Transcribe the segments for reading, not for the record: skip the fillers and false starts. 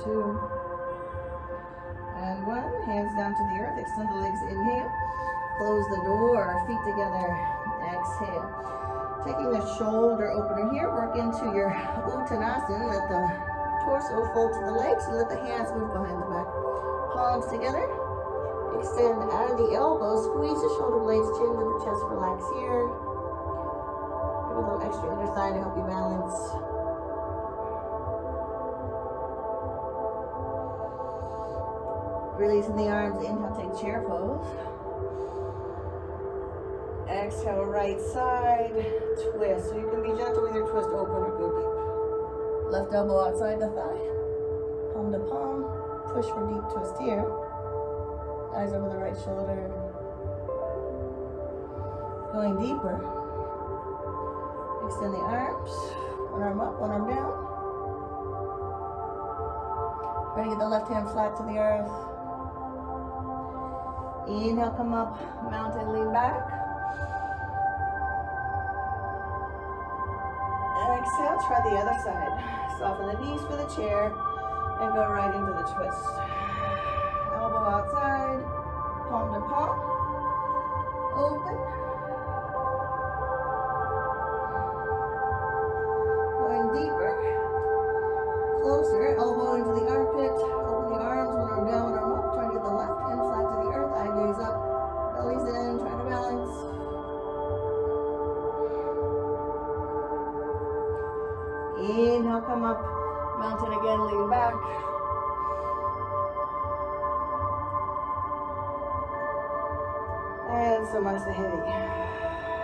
2, and 1. Hands down to the earth. Extend the legs. Inhale. Close the door. Feet together. Exhale. Taking the shoulder opener here. Work into your Uttanasana. Let the torso fold to the legs and let the hands move behind the back. Palms together. Extend out of the elbows. Squeeze the shoulder blades. Chin to the chest. Relax here. Give a little extra inner thigh to help you balance. Releasing the arms. Inhale, take chair pose. Exhale, right side, twist. So you can be gentle with your twist, open or go deep. Left elbow outside the thigh. Palm to palm. Push for deep twist here. Eyes over the right shoulder. Going deeper. Extend the arms. One arm up, one arm down. Try to get the left hand flat to the earth. Inhale, come up, mountain, lean back. Exhale, try the other side. Soften the knees for the chair and go right into the twist. Elbow outside, palm to palm. Open. Going deeper. Closer, elbow into the armpit. Open the arms, one arm down, one arm up. Try to get the left hand flat to the earth. Eye gaze up. Belly's in, try to balance. Inhale, come up, mountain again, lean back. And so much the hitting.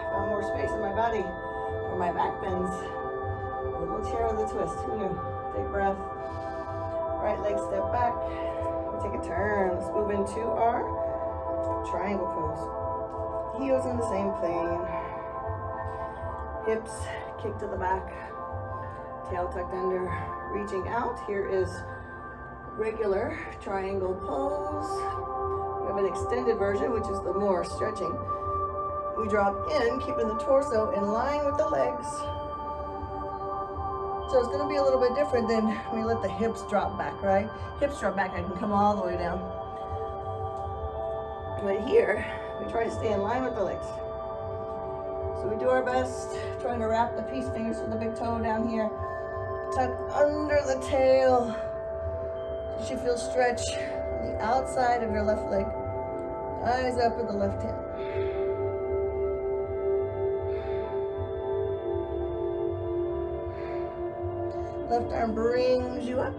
Found more space in my body for my back bends. A little chair with a twist, who knew? Take breath. Right leg step back. Take a turn. Let's move into our triangle pose. Heels in the same plane. Hips kick to the back. Tail tucked under, reaching out. Here is regular triangle pose. We have an extended version, which is the more stretching. We drop in, keeping the torso in line with the legs. So it's going to be a little bit different than when we let the hips drop back, right? Hips drop back, I can come all the way down. But here, we try to stay in line with the legs. So we do our best, trying to wrap the peace fingers with the big toe down here. Tuck under the tail. You should feel stretch on the outside of your left leg. Eyes up at the left hand. Left arm brings you up.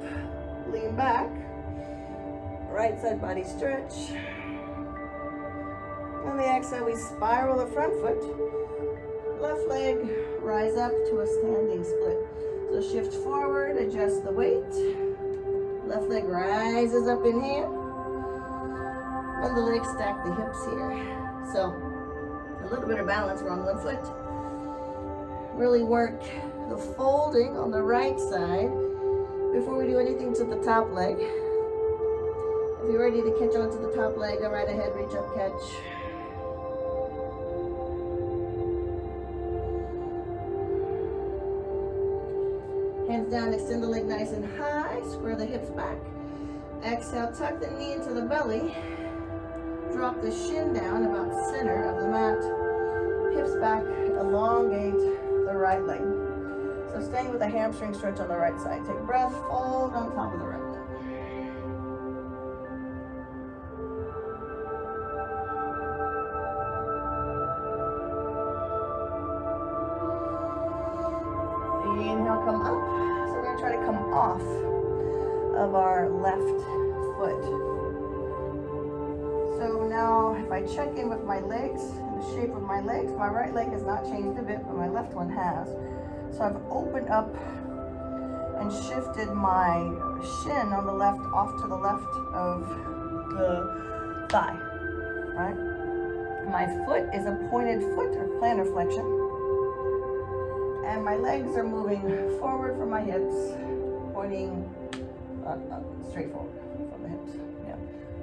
Lean back. Right side body stretch. On the exhale, we spiral the front foot. Left leg, rise up to a standing split. So shift forward, adjust the weight. Left leg rises up in hand. And the legs stack the hips here. So a little bit of balance, we're on one foot. Really work the folding on the right side before we do anything to the top leg. If you're ready to catch onto the top leg, go right ahead, reach up, catch. Hands down, extend the leg nice and high, square the hips back. Exhale, tuck the knee into the belly. Drop the shin down about center of the mat. Hips back, elongate the right leg. So staying with a hamstring stretch on the right side. Take a breath, fold on top of the right leg. Inhale, come up. So we're going to try to come off of our left foot. So now if I check in with my legs, and the shape of my legs, my right leg has not changed a bit, but my left one has. So I've opened up and shifted my shin on the left off to the left of the thigh, right? My foot is a pointed foot or plantar flexion. And my legs are moving forward from my hips, pointing straight forward from the hips. Yeah,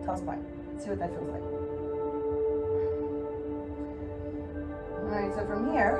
tall spine. See what that feels like. All right, so from here,